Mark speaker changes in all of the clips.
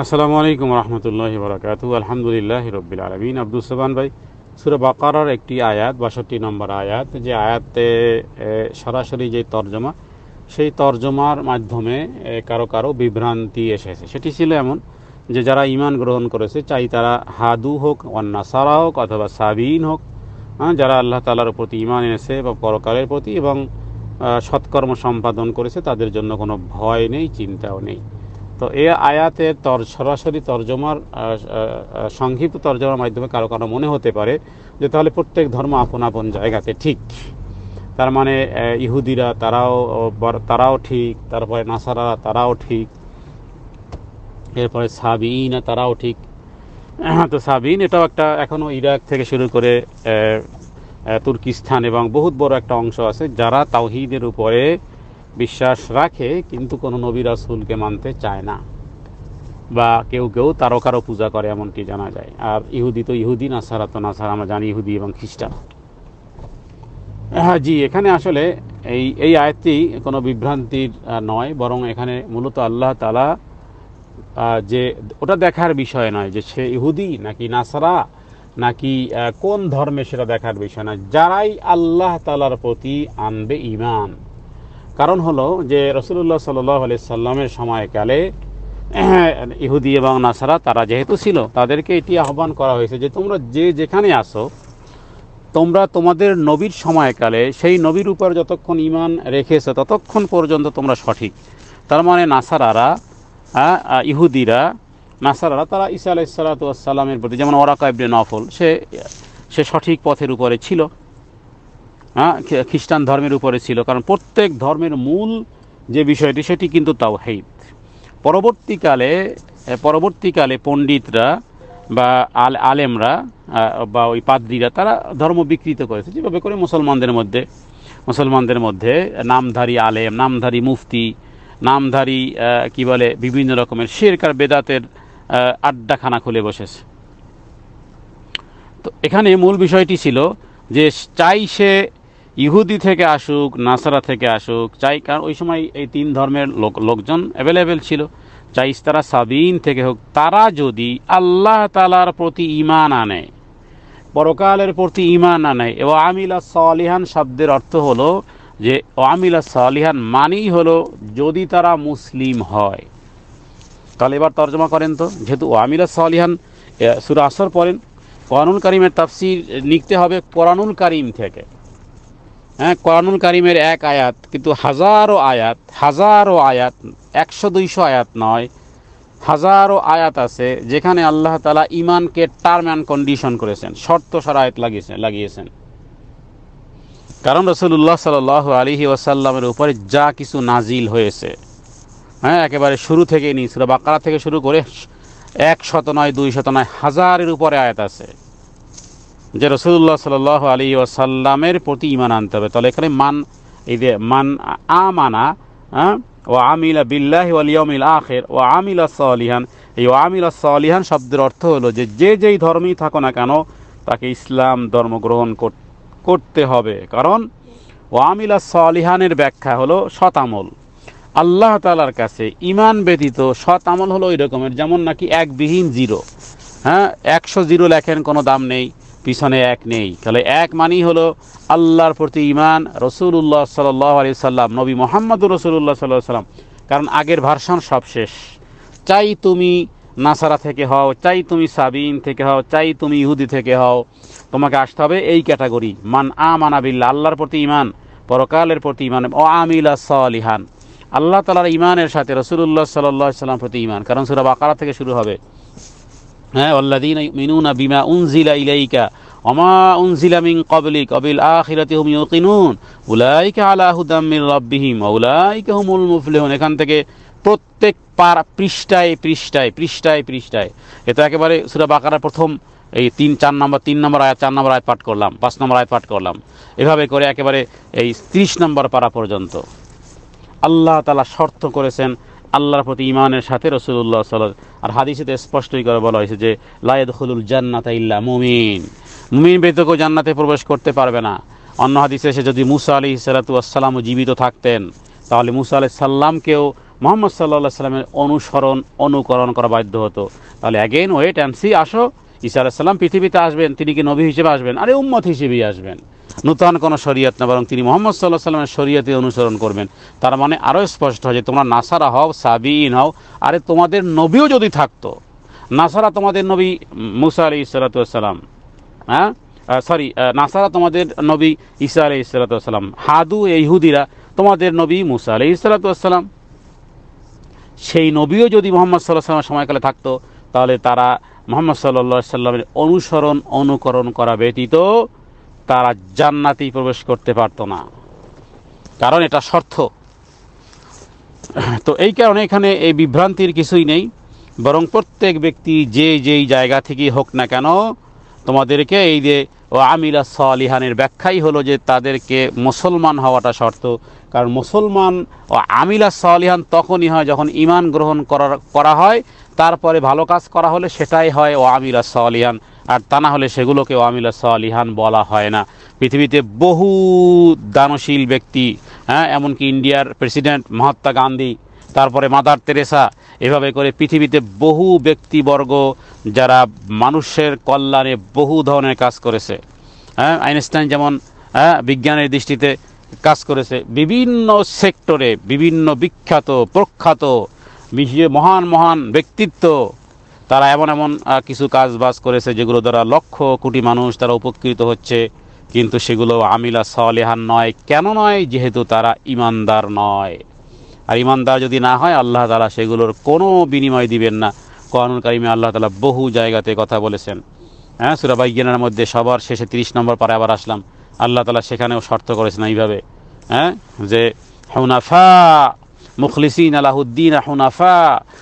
Speaker 1: আসসালামু আলাইকুম রহমতুল্লাহি বারাকাতুহু। আলহামদুলিল্লাহি রাব্বিল আলামিন। আব্দুস সোবহান ভাই, সূরা বাকারার একটি আয়াত 62 নম্বর আয়াত, যে আয়াতে সরাসরি যে তর্জমা, সেই তর্জমার মাধ্যমে কারো কারো বিভ্রান্তি এসেছে। সেটি ছিল এমন যে যারা ঈমান গ্রহণ করেছে, চাই তারা হাদু হোক, ওয়ান্নাসারা হোক, অথবা সাবিন হোক, যারা আল্লাহ তাআলার প্রতি ঈমান এনেছে বা পরকালের প্রতি এবং সৎকর্ম সম্পাদন করেছে, তাদের জন্য কোনো ভয় নেই, চিন্তাও নেই। তো এই আয়াতের সরাসরি তর্জমার সংক্ষিপ্ত তর্জমার মাধ্যমে কারো কারো মনে হতে পারে যে তাহলে প্রত্যেক ধর্ম আপন আপন জায়গাতে ঠিক। তার মানে ইহুদিরা তারাও ঠিক, তারপরে নাসারা তারাও ঠিক, এরপরে সাবিনা তারাও ঠিক। তো সাবিন এটাও একটা এখনও ইরাক থেকে শুরু করে তুর্কিস্তান এবং বহুত বড় একটা অংশ আছে যারা তাওহীদের উপরে বিশ্বাস রাখে কিন্তু কোনো নবী রাসূলকে মানতে চায় না, বা কেউ কেউ তারকারও পূজা করে, এমনটি জানা যায়। আর ইহুদি তো ইহুদি, নাসারা তো নাসারা, আমরা জানি ইহুদি এবং খ্রিস্টান। হ্যাঁ জি, এখানে আসলে এই আয়াতটি কোনো বিভ্রান্তির নয়, বরং এখানে মূলত আল্লাহ তাআলা যে ওটা দেখার বিষয় নয় যে সে ইহুদি নাকি নাসারা নাকি কোন ধর্মে, সেটা দেখার বিষয় নয়। যারাই আল্লাহ তাআলার প্রতি আনবে ঈমান, কারণ হলো যে রাসূলুল্লাহ সাল্লাল্লাহু আলাইহি সাল্লামের সময়কালে ইহুদি এবং নাসারা তারা যেহেতু ছিল, তাদেরকে এটি আহ্বান করা হয়েছে যে তোমরা যে যেখানে আসো, তোমরা তোমাদের নবীর সময়কালে সেই নবীর উপর যতক্ষণ ঈমান রেখেছো ততক্ষণ পর্যন্ত তোমরা সঠিক। তার মানে নাসারারা, নাসারারা তারা ঈসা আলাইহিস সালাতু ওয়াস সালামের প্রতি, যেমন ওয়ারাকা ইবনে নফল, সে সঠিক পথের উপরে ছিল, খ্রিস্টান ধর্মের উপরে ছিল, কারণ প্রত্যেক ধর্মের মূল যে বিষয়টি সেটি কিন্তু তাওহীদ। পরবর্তীকালে পণ্ডিতরা বা আলেমরা বা ওই পাদ্রীরা তারা ধর্ম বিকৃত করেছে, যেভাবে করে মুসলমানদের মধ্যে নামধারী আলেম, নামধারী মুফতি, নামধারী কি বলে বিভিন্ন রকমের শিরক আর বেদাতের আড্ডাখানা খুলে বসেছে। তো এখানে মূল বিষয়টি ছিল যে চাই সে ইহুদি থেকে আসুক, নাসারা থেকে আসুক, চাই, কারণ ওই সময় এই তিন ধর্মের লোকজন অ্যাভেলেবেল ছিল, চাই তারা সাবিন থেকে হোক, তারা যদি আল্লাহ তাআলার প্রতি ঈমান আনে, পরকালের প্রতি ঈমান আনে, এবং আমিলা সালিহান শব্দের অর্থ হলো যে আমিলা সালিহান মানেই হলো যদি তারা মুসলিম হয়। তাহলে এবার তর্জমা করেন তো, যেহেতু আমিলা সালিহান সূরা আসর পড়েন, কোরআনুল কারীমের তাফসীর লিখতে হবে কোরআনুল কারীম থেকে। কোরআনুল কারীমের এক আয়াত কিন্তু হাজারো আয়াত 100-200 আয়াত নয়, হাজারো আয়াত আছে যেখানে আল্লাহ তাআলা ঈমানকে টার্ম অ্যান্ড কন্ডিশন করেছেন, শর্ত শরায়েত লাগিয়েছেন। কারণ রাসূলুল্লাহ সাল্লাল্লাহু আলাইহি ওয়াসাল্লামের উপরে যা কিছু নাজিল হয়েছে, একেবারে শুরু থেকে নিয়ে সূরা বাকারা থেকে শুরু করে 100 নয়, 200 নয়, হাজারের উপরে আয়াত আছে যে রাসূলুল্লাহ সাল্লাল্লাহু আলাইহি ওয়াসাল্লামের প্রতি ঈমান আনতে হবে। তাহলে এখানে মান আমানা ওয়া আমিলা বিল্লাহি ওয়াল ইয়াউমিল আখির ওয়া আমিলা সালিহান, এই ওয়া আমিলা সালিহান শব্দের অর্থ হলো যে যেই ধর্মেই থাকো না কেন তাকে ইসলাম ধর্ম গ্রহণ করতে হবে। কারণ ওয়া আমিলা সালিহানের ব্যাখ্যা হলো সৎ আমল। আল্লাহ তাআলার কাছে ঈমান ব্যতীত সৎ আমল হলো ওই রকমের যেমন নাকি একবিহীন জিরো। 100 জিরো লেখেন, কোনো দাম নেই, পিছনে এক নেই। তাহলে এক মানেই হলো আল্লাহর প্রতি ঈমান, রাসূলুল্লাহ সাল্লাল্লাহু আলাইহি সাল্লাম, নবী মুহাম্মদুর রাসূলুল্লাহ সাল্লাল্লাহু আলাইহি সাল্লাম। কারণ আগের ভার্সন সব শেষ। চাই তুমি নাসারা থেকে হও, চাই তুমি সাবিন থেকে হও, চাই তুমি ইহুদি থেকে হও, তোমাকে আসতে হবে এই ক্যাটাগরি, মান আমানা বিল্লাহ, আল্লাহর প্রতি ঈমান, পরকালের প্রতি ঈমান, ও আমিলা সালিহান, আল্লাহ তাআলার ঈমানের সাথে রাসূলুল্লাহ সাল্লাল্লাহু আলাইহি সাল্লাম প্রতি ঈমান। কারণ সূরা বাকারা থেকে শুরু হবে, ওয়াল্লাযীনা ইউমিনুনা বিমা উনজিলা ইলাইকা ওয়া মা উনজিলা মিন ক্বাবলিক ওয়া বিল আখিরাতি হুম ইউকিনুন উলাইকা আলা হুদাম মির রাব্বিহিম ওয়া উলাইকা হুমুল মুফলিহুন। এখান থেকে প্রত্যেক পৃষ্ঠায় এটা একেবারে সূরা বাকারার প্রথম এই 3 নম্বর আয়াত, 4 নম্বর আয়াত পাঠ করলাম, 5 নম্বর আয়াত পাঠ করলাম, এভাবে করে একেবারে এই 30 নম্বর পারা পর্যন্ত আল্লাহ তাআলা শর্ত করেছেন আল্লাহর প্রতি ঈমানের সাথে রাসূলুল্লাহ সাল্লাল্লাহু আলাইহি ওয়াসাল্লাম। আর হাদিসেতে স্পষ্টই করে বলা হয়েছে যে লা ইয়াদখুলুল জান্নাতা ইল্লা মুমিন, মুমিন ব্যতীত কেউ জান্নাতে প্রবেশ করতে পারবে না। অন্য হাদিসে এসে যদি মুসা আলাইহিস সালাতু ওয়াস সালাম জীবিত থাকতেন তাহলে মুসা আলাইহিস সালামকেও মোহাম্মদ সাল্লাল্লাহু সাল্লামের অনুকরণ করা বাধ্য হতো। তাহলে অ্যাগেন ওয়েট অ্যান্ড সি, আসো, ঈসা আলাইহিস সালাম পৃথিবীতে আসবেন, তিনি কি নবী হিসেবে আসবেন? আরে উম্মত হিসেবেই আসবেন, নূতন কোনো শরীয়ত না, বরং তিনি মোহাম্মদ সাল্লাল্লাহু সাল্লামের শরীয়তে অনুসরণ করবেন। তার মানে আরও স্পষ্ট হয় যে তোমরা নাসারা হও, সাবিঈন হও। আরে তোমাদের নবীও যদি থাকতো, নাসারা তোমাদের নবী মুসা আলাইহিস সালাতু ওয়াস সালাম, হ্যাঁ নাসারা তোমাদের নবী ঈসা আলাইহিস সালাতু ওয়াস সালাম, হাদু ইহুদিরা তোমাদের নবী মুসা আলাইহিস সালাতু ওয়াস সালাম। সেই নবীও যদি মোহাম্মদ সাল্লাল্লাহু আলাইহি ওয়াসাল্লামের সময়কালে থাকতো, তাহলে তারা মোহাম্মদ সাল্লাল্লাহু আলাইহি ওয়াসাল্লামের অনুকরণ করা ব্যতীত তারা জান্নাতেই প্রবেশ করতে পারতো না, কারণ এটা শর্ত। তো এই কারণে এখানে এই বিভ্রান্তির কিছুই নেই, বরং প্রত্যেক ব্যক্তি যেই জায়গা থেকেই হোক না কেন, তোমাদেরকে এই যে ও আমিলা সালিহানের ব্যাখ্যাই হলো যে তাদেরকে মুসলমান হওয়াটা শর্ত। কারণ মুসলমান ও আমিলা সালিহান তখনই হয় যখন ঈমান গ্রহণ করা হয়, তারপরে ভালো কাজ করা হলে সেটাই হয় ও আমিলা সালিহান, আর তা না হলে সেগুলোকে ও আমিলা সালিহান বলা হয় না। পৃথিবীতে বহু দানশীল ব্যক্তি, হ্যাঁ, এমনকি ইন্ডিয়ার প্রেসিডেন্ট মহাত্মা গান্ধী, তারপরে মাদার তেরেসা, এভাবে করে পৃথিবীতে বহু ব্যক্তিবর্গ যারা মানুষের কল্যাণে বহু ধরনের কাজ করেছে। হ্যাঁ, আইনস্টাইন যেমন বিজ্ঞানের দৃষ্টিতে কাজ করেছে, বিভিন্ন সেক্টরে বিভিন্ন বিখ্যাত প্রখ্যাত মহান ব্যক্তিত্ব, তারা এমন কিছু কাজ বাজ করেছে যেগুলো দ্বারা লক্ষ কোটি মানুষ তারা উপকৃত হচ্ছে, কিন্তু সেগুলো আমিলা সালেহান নয়। কেন নয়? যেহেতু তারা ইমানদার নয়। আর ইমানদার যদি না হয়, আল্লাহ তাআলা সেগুলোর কোনো বিনিময় দিবেন না। কোরআনুল কারীমে আল্লাহ তাআলা বহু জায়গাতে কথা বলেছেন। হ্যাঁ, সূরা বাইয়িনার মধ্যে সবার শেষে 30 নম্বর পারে আবার আসলাম, আল্লাহ তাআলা সেখানেও শর্ত করেছেন এইভাবে, হ্যাঁ, যে হুনাফা মুখলিসিনা লাহুদ্দিন হুনাফা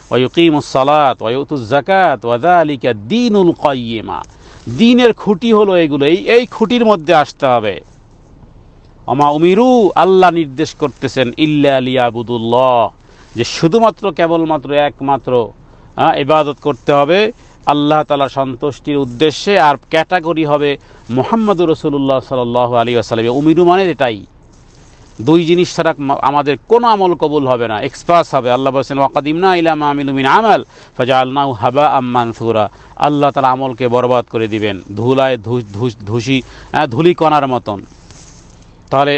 Speaker 1: ওয়া ইউকিমুস সালাত ওয়া ইউতুজ যাকাত ওয়া যালিকা দীনুল কাইয়্যিমা। দ্বীনের খুঁটি হলো এগুলো, এই খুঁটির মধ্যে আসতে হবে। আমা উমিরু, আল্লাহ নির্দেশ করতেছেন ইল্লা লিয়াবুদুল্লাহ, যে শুধুমাত্র কেবলমাত্র একমাত্র ইবাদত করতে হবে আল্লাহ তাআলার সন্তুষ্টির উদ্দেশ্যে। আর ক্যাটাগরি হবে মুহাম্মদুর রাসূলুল্লাহ সাল্লাল্লাহু আলাইহি ওয়াসাল্লাম। উমিরু মানে এটাই, দুই জিনিস ছাড়া আমাদের কোনো আমল কবুল হবে না, এক্সপাস হবে। আল্লাহ বলেছেন ওয়াকাদিমনা ইলা মা আমিলু মিন আমাল ফাজআলনাহু হাবাআম মানসুরা। আল্লাহ তাআলা আমলকে বরবাদ করে দিবেন, ধুলায় ধুলিকণার মতন। তাহলে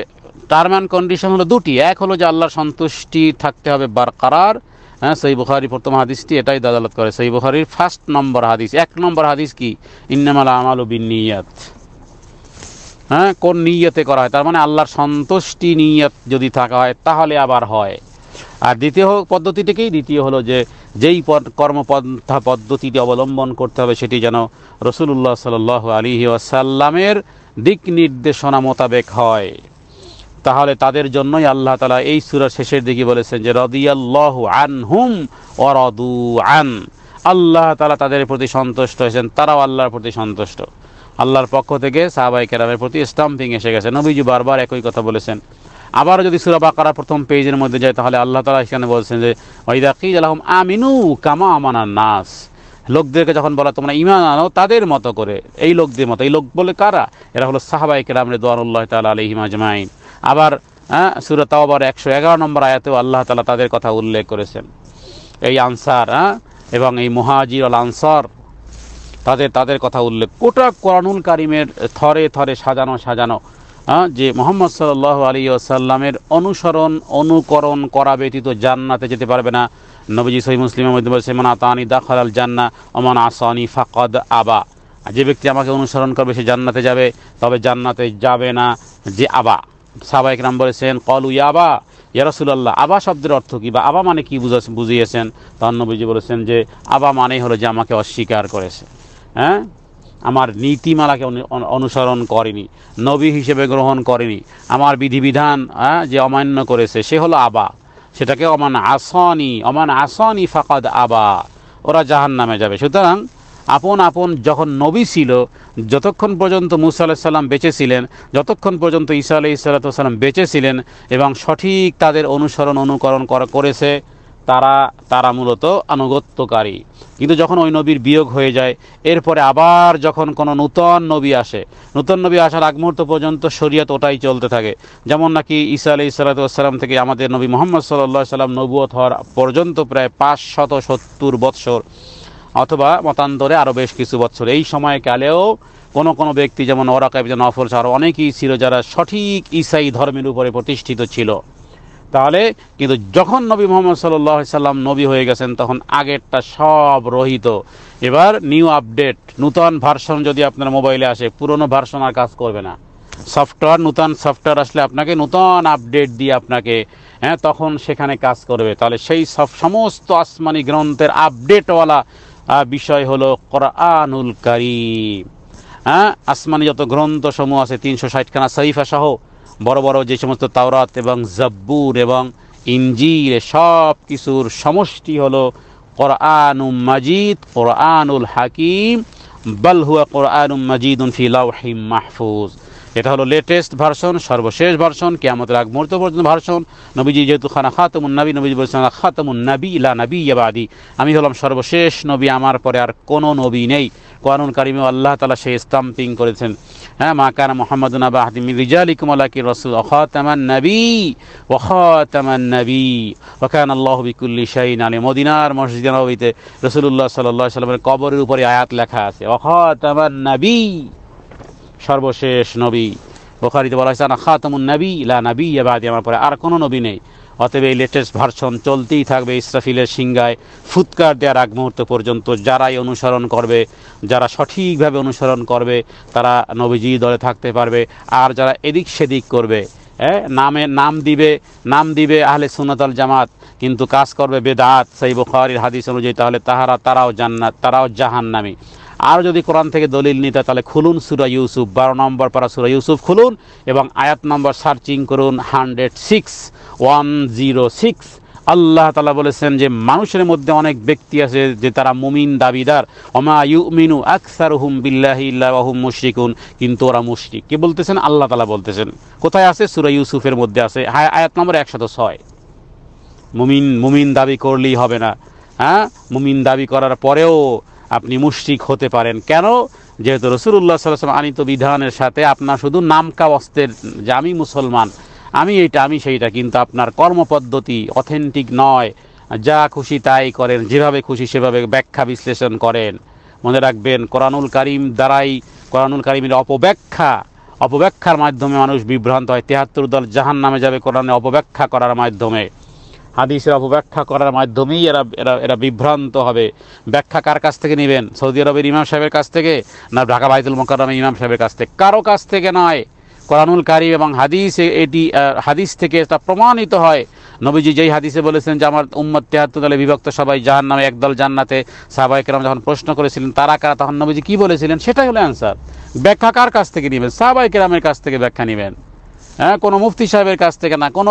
Speaker 1: টার্ম অ্যান্ড কন্ডিশন হলো দুটি, এক হলো যে আল্লাহর সন্তুষ্টি থাকতে হবে বারকরার। হ্যাঁ, সহিহ বুখারী প্রথম হাদিসটি এটাই দালালত করে। সহিহ বুখারীর 1 নম্বর হাদিস, 1 নম্বর হাদিস কি? ইন্নামাল আমালু বিন্নিয়াত। হ্যাঁ, কোন নিয়তে করা হয়, তার মানে আল্লাহর সন্তুষ্টি নিয়ত যদি থাকা হয় তাহলে আবার হয়। আর দ্বিতীয় দ্বিতীয় হলো যে যেই কর্মপন্থা পদ্ধতিটি অবলম্বন করতে হবে সেটি যেন রাসূলুল্লাহ সাল্লাল্লাহু আলাইহি ওয়াসাল্লামের দিক নির্দেশনা মোতাবেক হয়। তাহলে তাদের জন্যই আল্লাহ তাআলা এই সূরার শেষের দিকে বলেছেন যে রাদিয়াল্লাহু আনহুম ওয়া রাদু আন। আল্লাহ তাআলা তাদের প্রতি সন্তুষ্ট হয়েছেন, তারাও আল্লাহর প্রতি সন্তুষ্ট। আল্লাহর পক্ষ থেকে সাহাবায়ে কেরামের প্রতি স্টাম্পিং এসে গেছে। নবীজি বারবার একই কথা বলেছেন। আবার যদি সূরা বাকারা প্রথম পেজের মধ্যে যায়, তাহলে আল্লাহ তাআলা এখানে বলছেন যে ওয়াইদা কিলা লাহুম আমিনু কামা আমানান নাস। লোকদেরকে যখন বলা তোমরা ঈমান আনো তাদের মতো করে, এই লোকদের মতো। এই লোক বলে কারা? এরা হলো সাহাবায়ে কেরাম রিদওয়ানুল্লাহি তাআলা আলাইহিম আজমাইন। আবার সূরা তাওবার 111 নম্বর আয়াতেও আল্লাহ তাআলা তাদের কথা উল্লেখ করেছেন। এই আনসার এবং এই মুহাজির আল আনসার, তাদের কথা উল্লেখ। গোটা কোরআনুল কারীমের থরে থরে সাজানো যে মুহাম্মদ সাল্লাল্লাহু আলাইহি ওয়াসাল্লামের অনুকরণ করা ব্যতীত জান্নাতে যেতে পারবে না। নবীজি সহিহ মুসলিমের মধ্যে বলেছেন মান আতানি দাখালাল জান্নাহ ওয়া মান আসানি ফাকাদ আবা। যে ব্যক্তি আমাকে অনুসরণ করবে সে জান্নাতে যাবে, তবে জান্নাতে যাবে না যে আবা। সাহাবায়ে কেরাম বলেছেন ক্বালু ইয়া আবা, ইয়া রাসূলুল্লাহ, আবা শব্দের অর্থ কি, বা আবা মানে কি বুঝিয়েছেন? তখন নবীজি বলেছেন যে আবা মানে হলো যে আমাকে অস্বীকার করেছে, হ্যাঁ, আমার নীতিমালাকে অনুসরণ করেনি, নবী হিসেবে গ্রহণ করেনি, আমার বিধিবিধান যে অমান্য করেছে, সে হলো আবা। সেটাকে অমান আসানি ফাকাদ আবা, ওরা জাহান্নামে যাবে। সুতরাং আপন যখন নবী ছিল, যতক্ষণ পর্যন্ত মূসা আলাইহিস সালাম বেঁচে ছিলেন, যতক্ষণ পর্যন্ত ঈসা আলাইহিস সালাম বেঁচে ছিলেন এবং সঠিক তাদের অনুকরণ করেছে, তারা মূলত আনুগত্যকারী। কিন্তু যখন ওই নবীর বিয়োগ হয়ে যায়, এরপরে আবার যখন কোনো নূতন নবী আসে, নূতন নবী আসার আগ মুহূর্ত পর্যন্ত শরীয়ত ওটাই চলতে থাকে। যেমন নাকি ঈসা আলাইহিস সালাম থেকে আমাদের নবী মুহাম্মদ সাল্লাল্লাহু আলাইহি সাল্লাম নবুয়ত হওয়ার পর্যন্ত প্রায় 570 বৎসর, অথবা মতান্তরে আরও বেশ কিছু বৎসর। এই সময়কালেও কোনো ব্যক্তি যেমন ওরাকা ইবনে নওফল আরও অনেকেই ছিল যারা সঠিক ঈসাই ধর্মের উপরে প্রতিষ্ঠিত ছিল। তাহলে কিন্তু যখন নবী মুহাম্মদ সাল্লাল্লাহু আলাইহি সাল্লাম নবী হয়ে গেছেন, তখন আগেরটা সব রহিত। এবার নিউ আপডেট, নূতন ভার্সন যদি আপনার মোবাইলে আসে, পুরনো ভার্সন আর কাজ করবে না। সফটওয়্যার, নূতন সফটওয়্যার আসলে আপনাকে নূতন আপডেট দিয়ে আপনাকে তখন সেখানে কাজ করবে। তাহলে সেই সমস্ত আসমানি গ্রন্থের আপডেটওয়ালা বিষয় হলো কোরআনুল কারীম। আসমানি যত গ্রন্থসমূহ আছে 360খানা সহিফা সহ বড় বড় যে সমস্ত তাওরাত এবং জাব্বুর এবং ইনজিল, সব কিছুর সমষ্টি হলো কোরআনুম মাজিদ, কোরআনুল হাকিম, বাল হুয়া কোরআনুম মাজিদুন ফি লাওহিম মাহফুজ। এটা হলো লেটেস্ট ভার্সন, সর্বশেষ ভার্সন, কিয়ামতের আগ মুহূর্ত পর্যন্ত ভার্সন। নবীজি যেহেতু খাতামুন নবী, নবীজি বলেছেন খাতামুন নবী লা নাবিয়্যা বাদি, আমি হলাম সর্বশেষ নবী, আমার পরে আর কোনো নবী নেই। কোরআনুল কারীমে আল্লাহ তাআলা সেই স্টাম্পিং করেছেন, মা কানা মুহাম্মাদুন আবা আহাদিম মিন রিজালিকুম ওয়ালাকিন রাসূল ওয়া খাতামান নবী ওয়া খাতামান নবী ওয়া কানা আল্লাহু বিকুল্লি শাইইন আলিম। মদিনার মসজিদে নববীতে রাসূলুল্লাহ সাল্লাল্লাহু আলাইহি সাল্লামের কবরের উপরে আয়াত লেখা আছে, ওয়া খাতামান নবী, সর্বশেষ নবী। বুখারীতে বলা হয়েছে আনা খাতামুন নবী লা নাবিয়্যা বাদি, আমার পরে আর কোনো নবী নেই। অতএব এই লেটেস্ট ভার্সন চলতেই থাকবে ইসরাফিলের সিংহায় ফুৎকার দেওয়ার আগ মুহূর্ত পর্যন্ত। যারাই অনুসরণ করবে, যারা সঠিকভাবে অনুসরণ করবে, তারা নবীজি দলে থাকতে পারবে। আর যারা এদিক সেদিক করবে, নাম দিবে আহলে সুন্নাত ওয়াল জামাত, কিন্তু কাজ করবে বেদাত, সহিহ বুখারীর হাদিস অনুযায়ী, তাহলে তারাও জান্নাত, তারাও জাহান্নামী। আর যদি কোরআন থেকে দলিল নিতে, তাহলে খুলুন সূরা ইউসুফ, 12 নম্বর পারা সূরা ইউসুফ খুলুন এবং আয়াত নম্বর সার্চিং করুন 106। আল্লাহ তাআলা বলেছেন যে মানুষের মধ্যে অনেক ব্যক্তি আছে যে তারা মুমিন দাবিদার, ওমা ইউমিনু আকসারুহুম বিল্লাহি ইল্লা ওয়া হুম মুশরিকুন, কিন্তু ওরা মুশরিক। কে বলতেছেন? আল্লাহ তাআলা বলতেছেন। কোথায় আছে? সূরা ইউসুফের মধ্যে আছে, আয়াত নম্বর 106। মুমিন দাবি করলেই হবে না, মুমিন দাবি করার পরেও আপনি মুশরিক হতে পারেন। কেন? যেহেতু রাসূলুল্লাহ সাল্লাল্লাহু আলাইহি ওয়াসাল্লাম আনিত বিধানের সাথে আপনার শুধু নামকা অস্তের যে আমি মুসলমান, আমি এইটা, আমি সেইটা, কিন্তু আপনার কর্মপদ্ধতি অথেন্টিক নয়। যা খুশি তাই করেন, যেভাবে খুশি সেভাবে ব্যাখ্যা বিশ্লেষণ করেন। মনে রাখবেন, কোরআনুল কারীম দ্বারাই, কোরআনুল কারীমের অপব্যাখ্যার মাধ্যমে মানুষ বিভ্রান্ত হয়। 73 দল জাহান্নামে যাবে কোরআনের অপব্যাখ্যা করার মাধ্যমে, হাদিসের অপব্যাখ্যা করার মাধ্যমেই এরা বিভ্রান্ত হবে। ব্যাখ্যা কার কাছ থেকে নেবেন? সৌদি আরবের ইমাম সাহেবের কাছ থেকে, না ঢাকা বাইতুল মোকাররমের ইমাম সাহেবের কাছ থেকে? কারো কাছ থেকে নয়। কোরআনুল কারীম এবং হাদিস থেকে এটা প্রমাণিত হয়। নবীজি যেই হাদিসে বলেছেন যে আমার উম্মত 73 দলে বিভক্ত, সবাই জাহান্নামে, একদল জান্নাতে, সাহাবায়ে কেরাম যখন প্রশ্ন করেছিলেন তারা কারা, তখন নবীজি কি বলেছিলেন? সেটাই হলো অ্যান্সার। ব্যাখ্যা কার কাছ থেকে নেবেন? সাহাবায়ে কেরামের কাছ থেকে ব্যাখ্যা নেবেন, কোনো মুফতি সাহেবের কাছ থেকে না, কোনো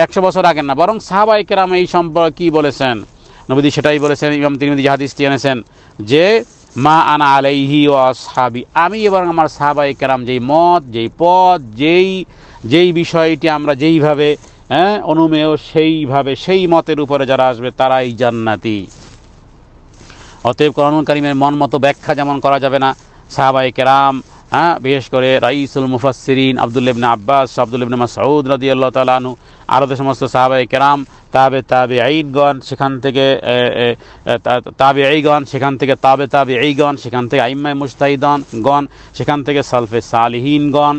Speaker 1: 100 বছর আগের না, বরং সাহাবায়ে কেরাম এই সম্পর্কে কি বলেছেন নবীজি সেটাই বলেছেন। ইমাম তিরমিজি হাদিসটি এনেছেন যে মা আনা আলাইহি ওয়া আসহাবি, আমি এবং আমার সাহাবায়ে কেরাম যেই মত, যেই পথ, যেই বিষয়টি আমরা যেইভাবে অনুমেয়, সেইভাবে সেই মতের উপরে যারা আসবে তারাই জান্নাতি। অতএব কোরআনুল কারীমের মন মতো ব্যাখ্যা যেমন করা যাবে না, সাহাবায়ে কেরাম, বিশেষ করে রাইসুল মুফাসসিরিন আব্দুল্লাহ ইবনে আব্বাস, আব্দুল্লাহ ইবনে মাসউদ রাদিয়াল্লাহু তাআলা আনহু, আরও যে সমস্ত সাহাবায়ে কেরাম, তাবেঈগণ, সেখান থেকে তাবেঈগণ, সেখান থেকে তাবেঈগণ, সেখান থেকে আইম্মায়ে মুজতাহিদগণ, সেখান থেকে সালফে সালিহিনগণ,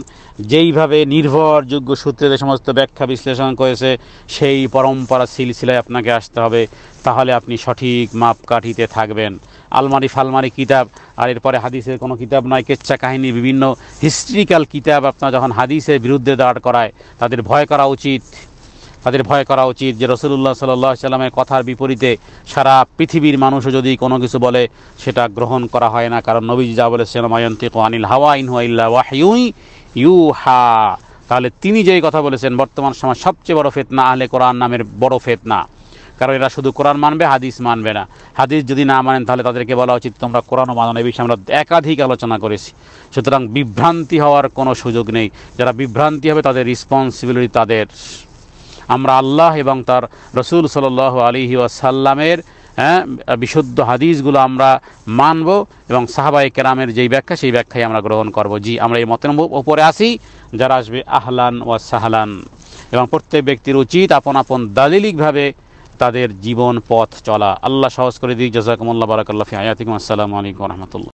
Speaker 1: যেইভাবে নির্ভরযোগ্য সূত্রে যে সমস্ত ব্যাখ্যা বিশ্লেষণ করেছে, সেই পরম্পরা সিলসিলায় আপনাকে আসতে হবে। তাহলে আপনি সঠিক মাপকাঠিতে থাকবেন। আলমারি ফালমারি কিতাব আর এরপরে হাদিসের কোনো কিতাব নয়, কেচ্ছা কাহিনী, বিভিন্ন হিস্ট্রিক্যাল কিতাব আপনার যখন হাদিসের বিরুদ্ধে দাঁড় করায়, তাদের ভয় করা উচিত যে রাসূলুল্লাহ সাল্লাল্লাহু আলাইহি ওয়াসাল্লামের কথার বিপরীতে সারা পৃথিবীর মানুষও যদি কোনো কিছু বলে, সেটা গ্রহণ করা হয় না। কারণ নবীজি যা বলেছেন মা ইয়ানতিকু আনিল হাওয়া ইন হুয়া ইল্লা ওয়াহয়ুন ইউহা। তাহলে তিনি যেই কথা বলেছেন, বর্তমান সময় সবচেয়ে বড় ফিতনা আহলে কোরআন নামের বড় ফিতনা। কারণ এরা শুধু কোরআন মানবে, হাদিস মানবে না। হাদিস যদি না মানেন, তাহলে তাদেরকে বলা উচিত তোমরা কোরআনও মানো না। এই বিষয়ে আমরা একাধিক আলোচনা করেছি। সুতরাং বিভ্রান্তি হওয়ার কোনো সুযোগ নেই। যারা বিভ্রান্তি হবে তাদের রেসপন্সিবিলিটি তাদের। আমরা আল্লাহ এবং তার রসুল সাল্লাল্লাহু আলাইহি ওয়াসাল্লামের বিশুদ্ধ হাদিসগুলো আমরা মানব এবং সাহাবায়ে কেরামের যেই ব্যাখ্যা সেই ব্যাখ্যাই আমরা গ্রহণ করব। জি, আমরা এই মতের উপরে আসি, যারা আসবে আহলান ওয়া সাহলান। এবং প্রত্যেক ব্যক্তির উচিত আপন আপন দালিলিকভাবে তাদের জীবন পথ চলা। আল্লাহ সহজ করে দিক। জাযাকুমুল্লাহ, বারাকাল্লাহু ফি হায়াতিকুম। আসসালামু আলাইকুম ওয়া রাহমাতুল্লাহ।